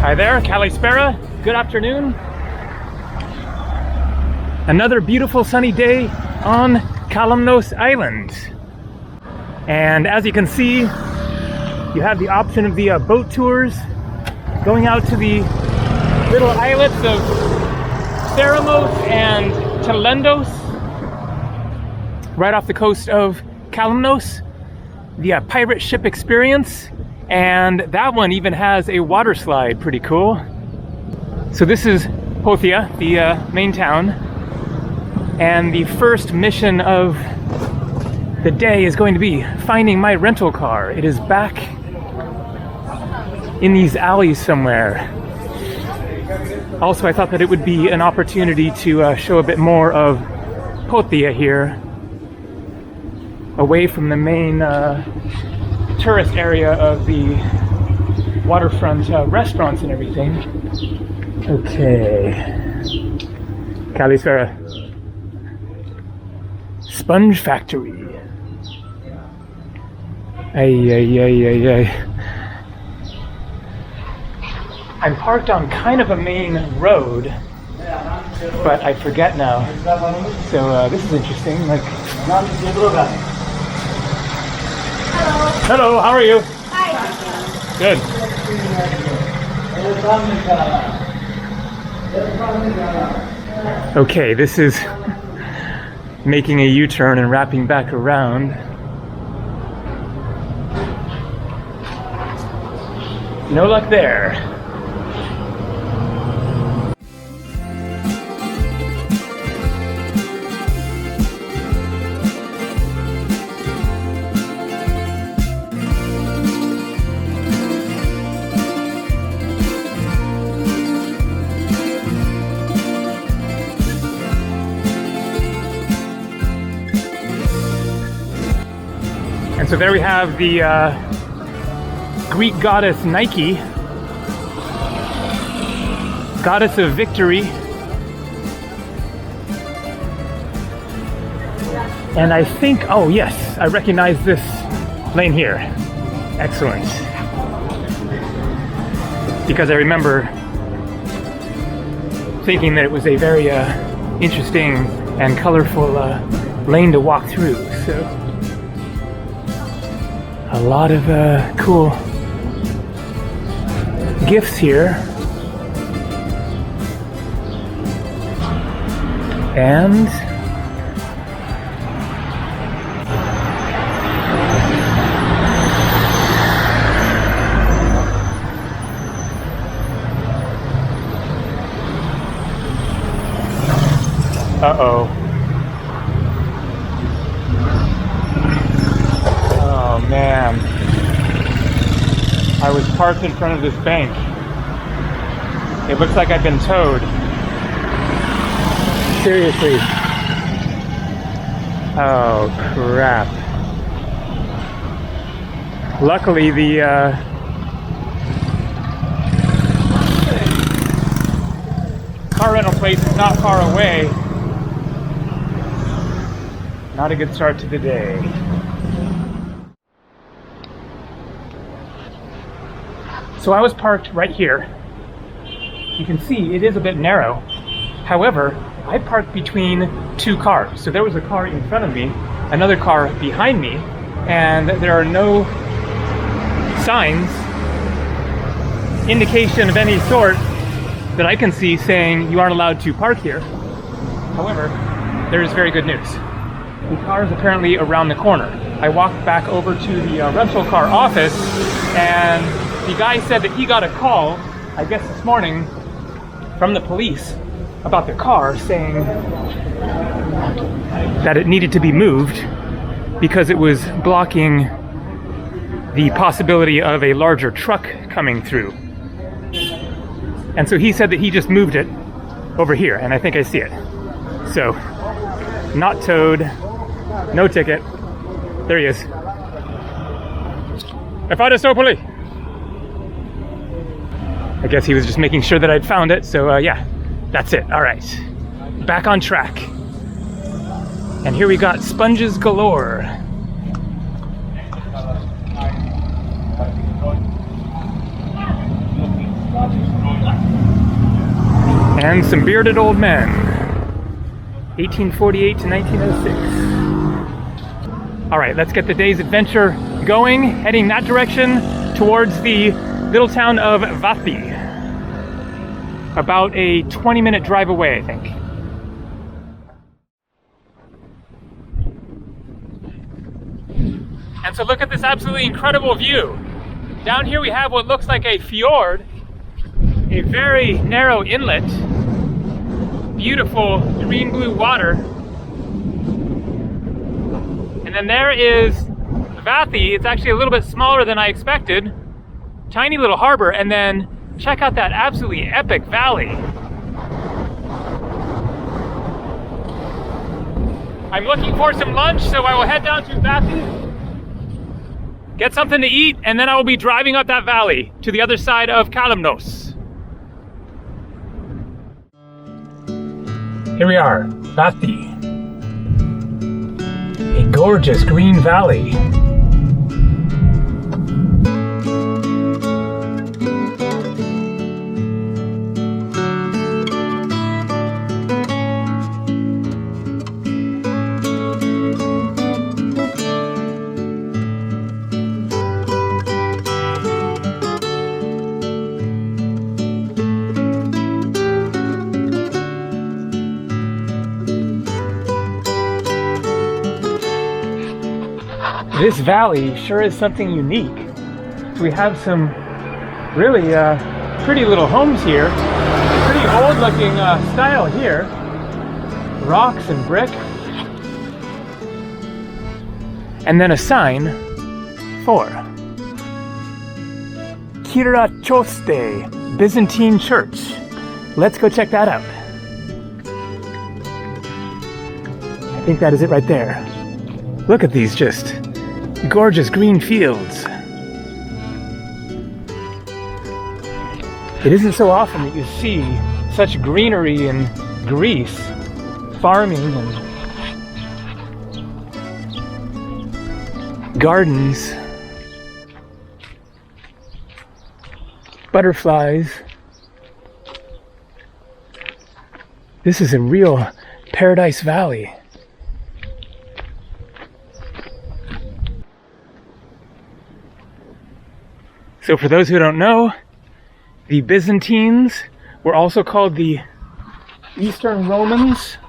Hi there, Kalispera. Good afternoon. Another beautiful sunny day on Kalymnos Island. And as you can see, you have the option of the boat tours going out to the little islets of Ermou and Kalymnos, right off the coast of Kalymnos. The pirate ship experience. And that one even has a water slide, pretty cool. So this is Pothia, the main town. And the first mission of the day is going to be finding my rental car. It is back in these alleys somewhere. Also, I thought that it would be an opportunity to show a bit more of Pothia here, away from the main tourist area of the waterfront restaurants and everything. Okay. Kalispera. Sponge factory. Ay. I'm parked on kind of a main road, but I forget now. So this is interesting. Hello, how are you? Hi. Good. Okay, this is making a U-turn and wrapping back around. No luck there. And so there we have the Greek goddess Nike, goddess of victory. And I think, oh yes, I recognize this lane here. Excellent. Because I remember thinking that it was a very interesting and colorful lane to walk through. So a lot of cool gifts here. And uh-oh. Oh man, I was parked in front of this bank. It looks like I've been towed. Seriously. Oh crap. Luckily the car rental place is not far away. Not a good start to the day. So I was parked right here. You can see it is a bit narrow. However, I parked between two cars. So there was a car in front of me, another car behind me, and there are no signs, indication of any sort that I can see saying you aren't allowed to park here. However, there is very good news. The car is apparently around the corner. I walked back over to the rental car office, and the guy said that he got a call, I guess this morning, from the police about the car, saying that it needed to be moved because it was blocking the possibility of a larger truck coming through. And so he said that he just moved it over here, and I think I see it. So, not towed, no ticket. There he is. I guess he was just making sure that I'd found it, so yeah, that's it. All right, back on track. And here we got sponges galore. And some bearded old men. 1848 to 1906. All right, let's get the day's adventure going, heading that direction towards the little town of Vathi. About a 20-minute drive away, I think. And so look at this absolutely incredible view. Down here we have what looks like a fjord, a very narrow inlet, beautiful green-blue water. And then there is Vathi. It's actually a little bit smaller than I expected. Tiny little harbor, and then check out that absolutely epic valley. I'm looking for some lunch, so I will head down to Vathi, get something to eat, and then I will be driving up that valley to the other side of Kalymnos. Here we are, Vathi. A gorgeous green valley. This valley sure is something unique. We have some really pretty little homes here. Pretty old looking style here. Rocks and brick. And then a sign for Kyriachoste Byzantine Church. Let's go check that out. I think that is it right there. Look at these just gorgeous green fields. It isn't so often that you see such greenery in Greece, farming and gardens, butterflies. This is a real Paradise Valley. So for those who don't know, the Byzantines were also called the Eastern Romans.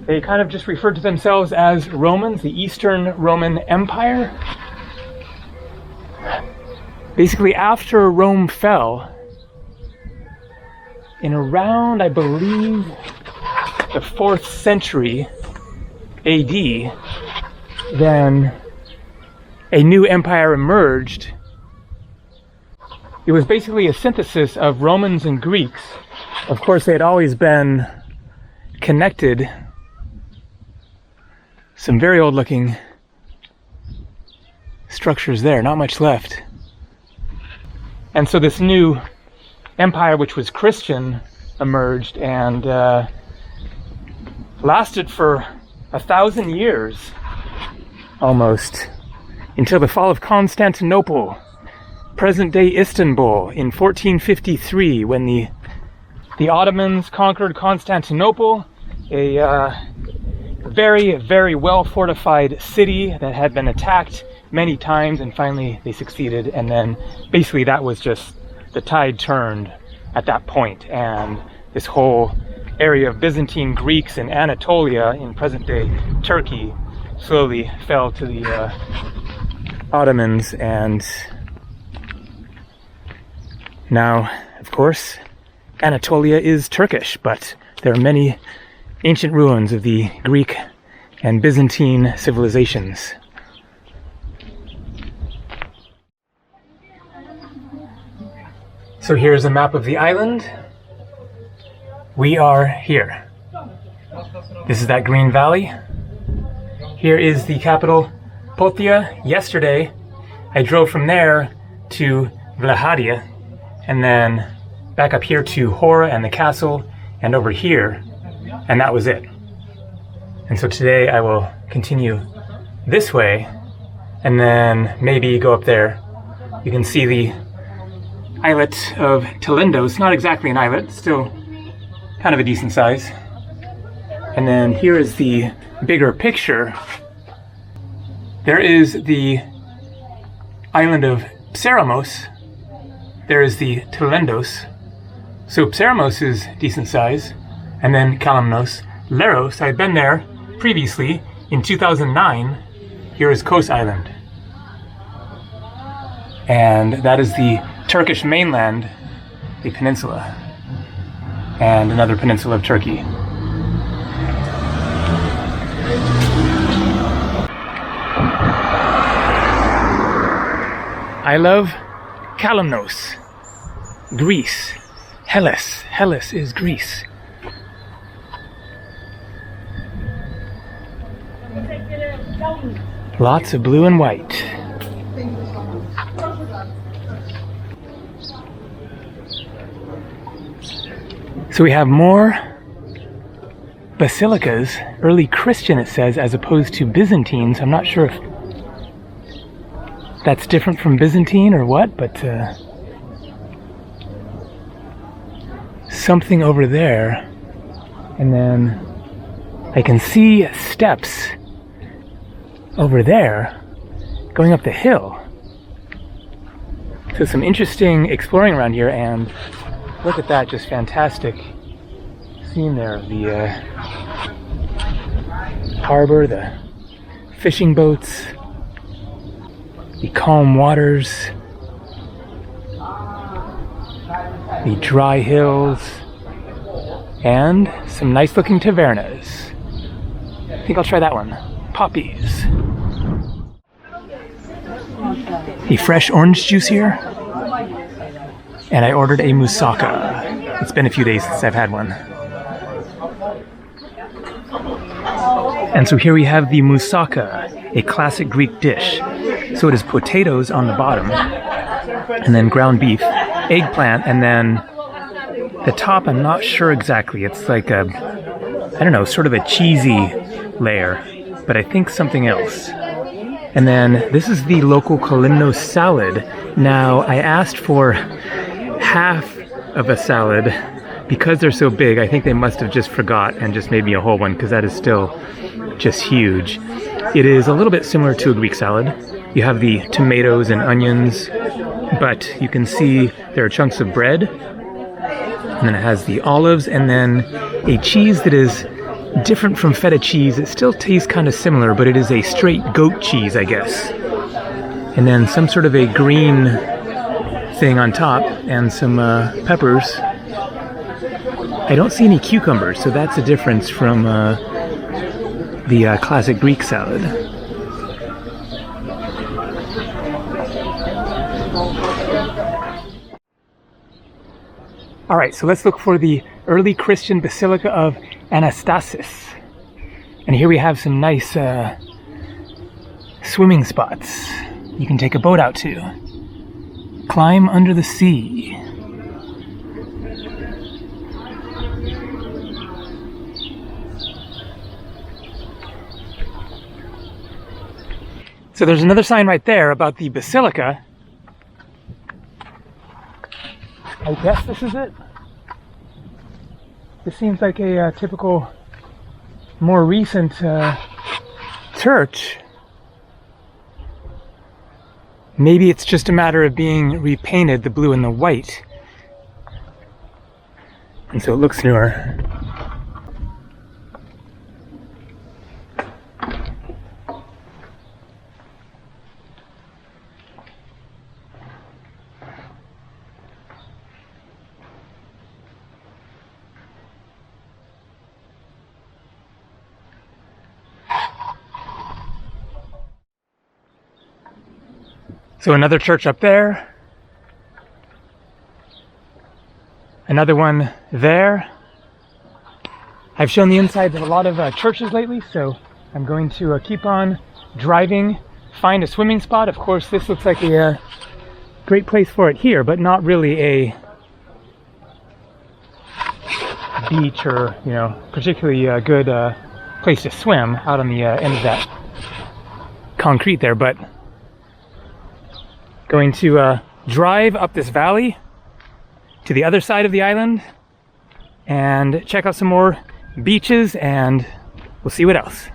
They kind of just referred to themselves as Romans, the Eastern Roman Empire. Basically, after Rome fell, in around, I believe, the 4th century AD, then a new empire emerged. It was basically a synthesis of Romans and Greeks. Of course, they had always been connected. Some very old looking structures there, not much left. And so this new empire, which was Christian, emerged and lasted for 1,000 years almost, until the fall of Constantinople, present-day Istanbul, in 1453, when the Ottomans conquered Constantinople, a very, very well-fortified city that had been attacked many times, and finally they succeeded. And then basically that was just, the tide turned at that point, and this whole area of Byzantine Greeks in Anatolia, in present-day Turkey, slowly fell to the Ottomans. And now, of course, Anatolia is Turkish, but there are many ancient ruins of the Greek and Byzantine civilizations. So here's a map of the island. We are here. This is that green valley. Here is the capital, Pothia. Yesterday, I drove from there to Vathi, and then back up here to Hora and the castle, and over here, and that was it. And so today I will continue this way, and then maybe go up there. You can see the islet of Kalymnos. It's not exactly an islet, still kind of a decent size. And then here is the bigger picture. There is the island of Pseramos. There is the Telendos. So Pseramos is decent size. And then Kalymnos. Leros, I've been there previously in 2009. Here is Kos Island. And that is the Turkish mainland, a peninsula. And another peninsula of Turkey. I love Kalymnos, Greece, Hellas. Hellas is Greece. Lots of blue and white. So we have more basilicas, early Christian it says, as opposed to Byzantine. So I'm not sure if that's different from Byzantine or what, but something over there. And then I can see steps over there going up the hill. So some interesting exploring around here, and look at that, just fantastic scene there. The harbor, the fishing boats, the calm waters, the dry hills, and some nice looking tavernas. I think I'll try that one. Poppies. A fresh orange juice here. And I ordered a moussaka. It's been a few days since I've had one. And so here we have the moussaka, a classic Greek dish. So it is potatoes on the bottom, and then ground beef, eggplant, and then the top I'm not sure exactly. It's like a, I don't know, sort of a cheesy layer, but I think something else. And then this is the local Kalymnos salad. Now I asked for half of a salad because they're so big. I think they must have just forgot and just made me a whole one, because that is still just huge. It is a little bit similar to a Greek salad. You have the tomatoes and onions, but you can see there are chunks of bread, and then it has the olives, and then a cheese that is different from feta cheese. It still tastes kind of similar, but it is a straight goat cheese, I guess. And then some sort of a green thing on top, and some peppers. I don't see any cucumbers, so that's a difference from the classic Greek salad. All right, so let's look for the early Christian Basilica of Anastasis. And here we have some nice swimming spots you can take a boat out to. Climb under the sea. So there's another sign right there about the basilica. I guess this is it. This seems like a typical, more recent church. Maybe it's just a matter of being repainted, the blue and the white. And so it looks newer. So another church up there, another one there. I've shown the insides of a lot of churches lately, so I'm going to keep on driving, find a swimming spot. Of course, this looks like a great place for it here, but not really a beach or, you know, particularly a good place to swim out on the end of that concrete there, but going to drive up this valley to the other side of the island and check out some more beaches, and we'll see what else.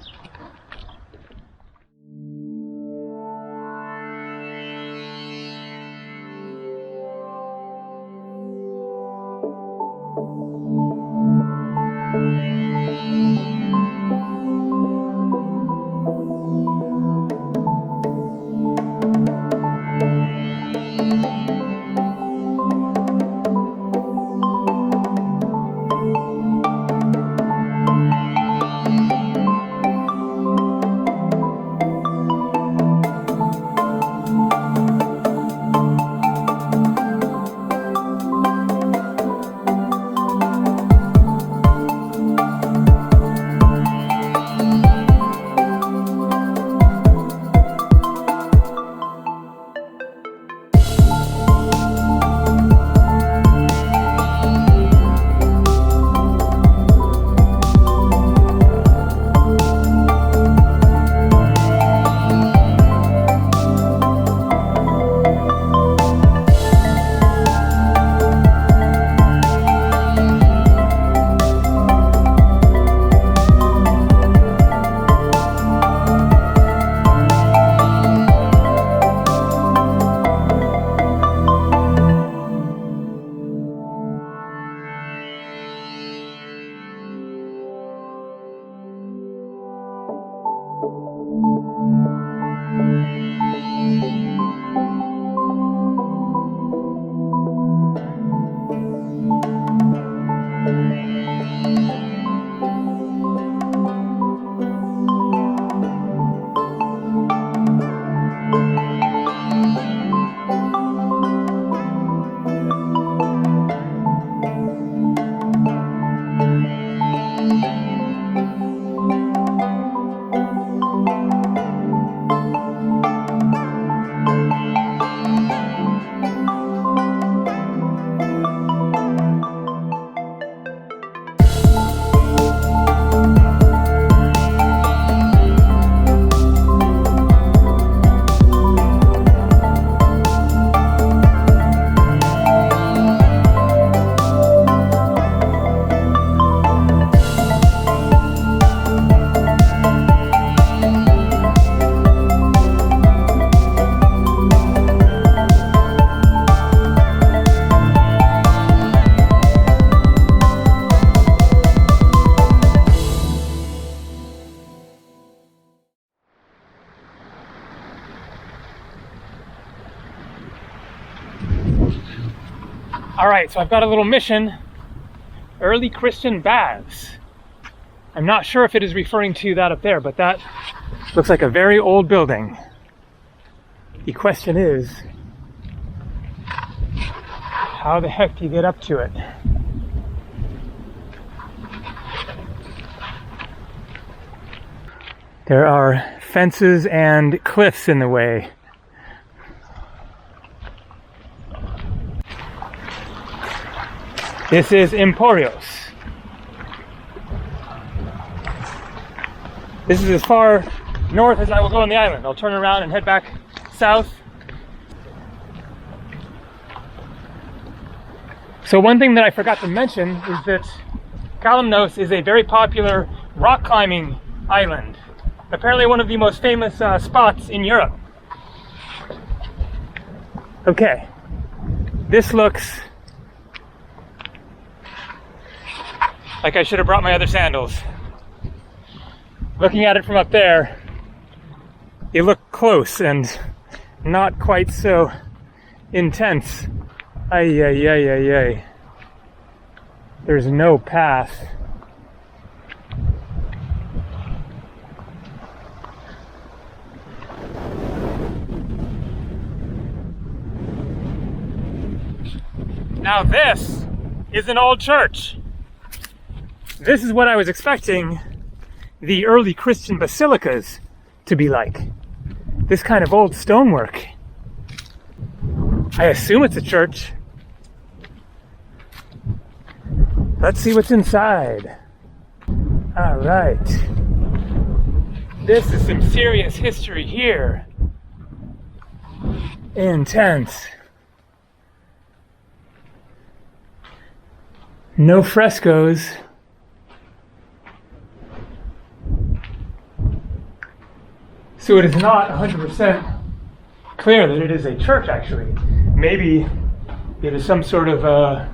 All right, so I've got a little mission, early Christian baths. I'm not sure if it is referring to that up there, but that looks like a very old building. The question is, how the heck do you get up to it? There are fences and cliffs in the way. This is Emporios. This is as far north as I will go on the island. I'll turn around and head back south. So one thing that I forgot to mention is that Kalymnos is a very popular rock climbing island. Apparently one of the most famous spots in Europe. Okay, this looks like I should have brought my other sandals. Looking at it from up there, you look close and not quite so intense. Ay, ay, ay, ay, ay. There's no path. Now this is an old church. This is what I was expecting the early Christian basilicas to be like. This kind of old stonework. I assume it's a church. Let's see what's inside. All right. This is some serious history here. Intense. No frescoes. So it is not 100% clear that it is a church, actually. Maybe it is some sort of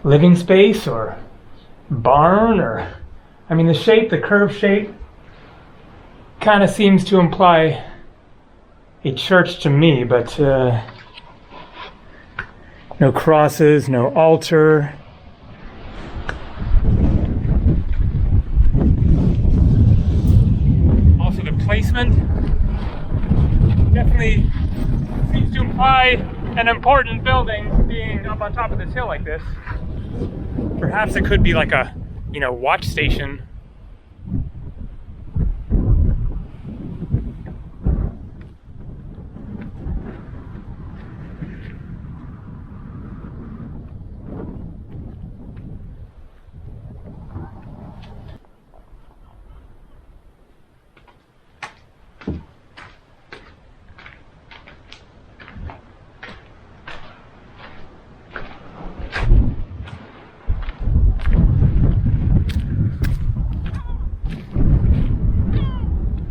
living space or barn, or I mean, the shape, the curved shape, kind of seems to imply a church to me, but no crosses, no altar. Also, the placement definitely seems to imply an important building being up on top of this hill like this. Perhaps it could be like a, watch station.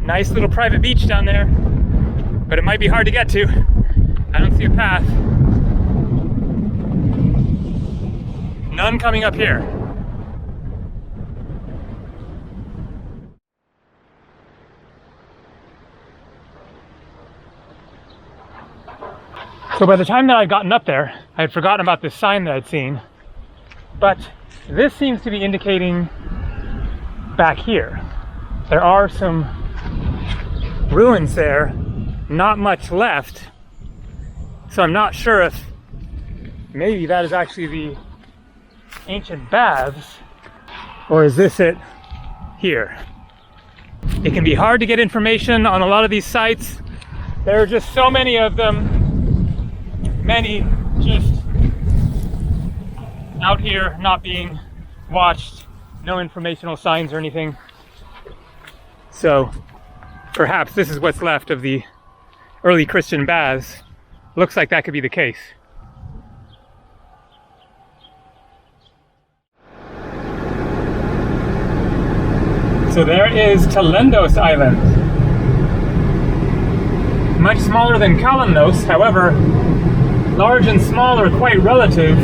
Nice little private beach down there, but it might be hard to get to. I don't see a path. None coming up here. So by the time that I'd gotten up there, I had forgotten about this sign that I'd seen, but this seems to be indicating back here. There are some ruins there, not much left, so I'm not sure if maybe that is actually the ancient baths, or is this it here? It can be hard to get information on a lot of these sites. There are just so many of them, many just out here not being watched, no informational signs or anything. So perhaps this is what's left of the early Christian baths. Looks like that could be the case. So there is Kalymnos Island. Much smaller than Kalymnos, however, large and small are quite relative.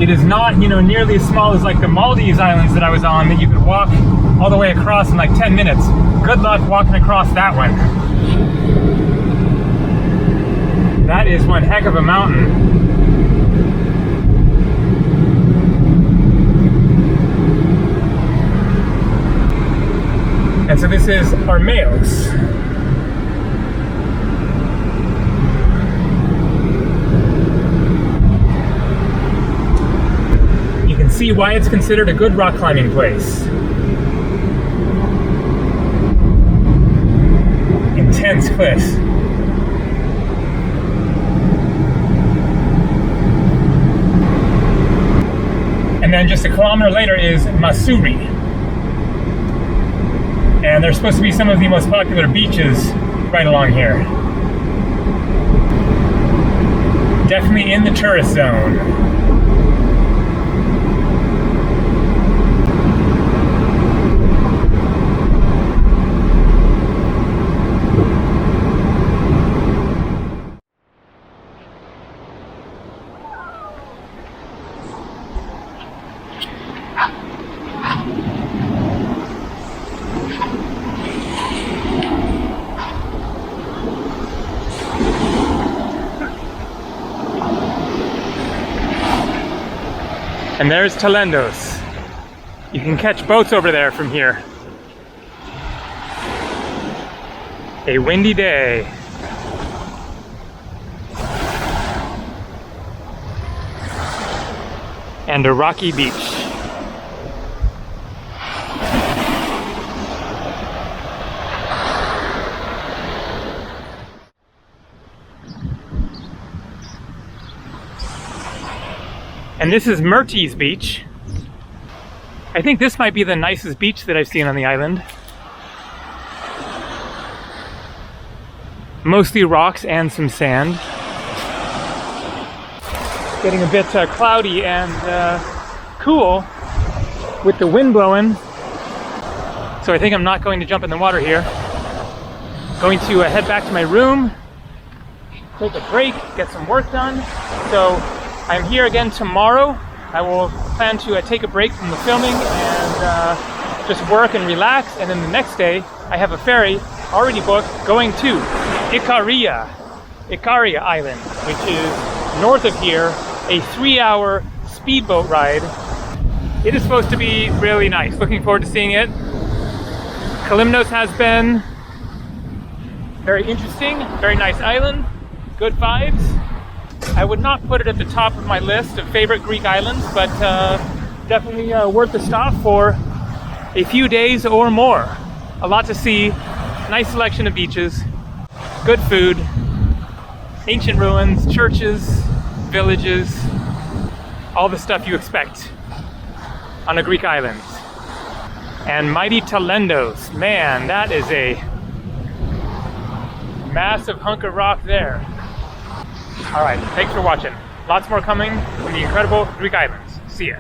It is not, nearly as small as like the Maldives Islands that I was on, that you could walk all the way across in like 10 minutes. Good luck walking across that one. That is one heck of a mountain. And so this is Ermou. See why it's considered a good rock climbing place. Intense cliffs. And then just a kilometer later is Masuri. And there's supposed to be some of the most popular beaches right along here. Definitely in the tourist zone. And there's Kalymnos. You can catch boats over there from here. A windy day. And a rocky beach. And this is Murty's beach. I think this might be the nicest beach that I've seen on the island. Mostly rocks and some sand. Getting a bit cloudy and cool with the wind blowing. So I think I'm not going to jump in the water here. Going to head back to my room, take a break, get some work done. So I'm here again tomorrow. I will plan to take a break from the filming and just work and relax. And then the next day, I have a ferry already booked going to Ikaria Island, which is north of here, a 3-hour speedboat ride. It is supposed to be really nice. Looking forward to seeing it. Kalymnos has been very interesting, very nice island, good vibes. I would not put it at the top of my list of favorite Greek islands, but definitely worth the stop for a few days or more. A lot to see, nice selection of beaches, good food, ancient ruins, churches, villages, all the stuff you expect on a Greek island. And mighty Talendos, man, that is a massive hunk of rock there. All right, thanks for watching. Lots more coming from the incredible Greek islands. See ya.